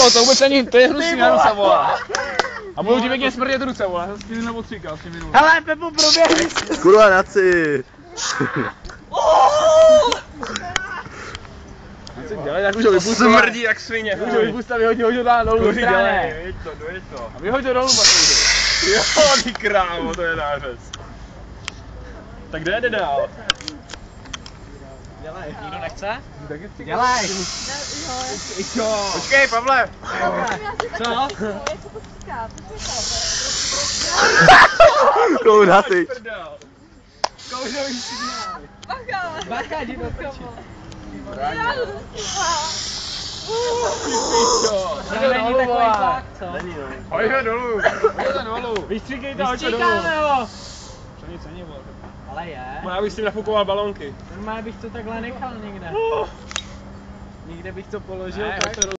to vůbec není, to je hnusný na ruce, vole. A budou ti pěkně smrdět ruce, vole, já jsem s tím nepotříkal, s tím minulým. Hele, Pepo, proběhni! Kurva, naci! Co dělej, tak už ho vypustí. Smrdí jak svině. Už ho vypustí, vyhodí ho dál dolů. Kuři dělej, dojď to. A vyhoď ho dolů, Matouši. Jo, ty krávo, to je nářez. Tak kde jde dál? Dělej. Nikdo nechce? Dělej. Jo. Počkej, Pavle. Co? Kouřatý. Kouřový signál. Bacha, jdi do komo. Není takový tlak, co? Pojďme dolů. Pojďte dolů. Vystříkejte, hoďte dolů. Vystříkáme ho. To nic není, vole. Ale je. Já bych si nafukoval balonky. Normálně bych to takhle nechal někde. Někde bych to položil, tak to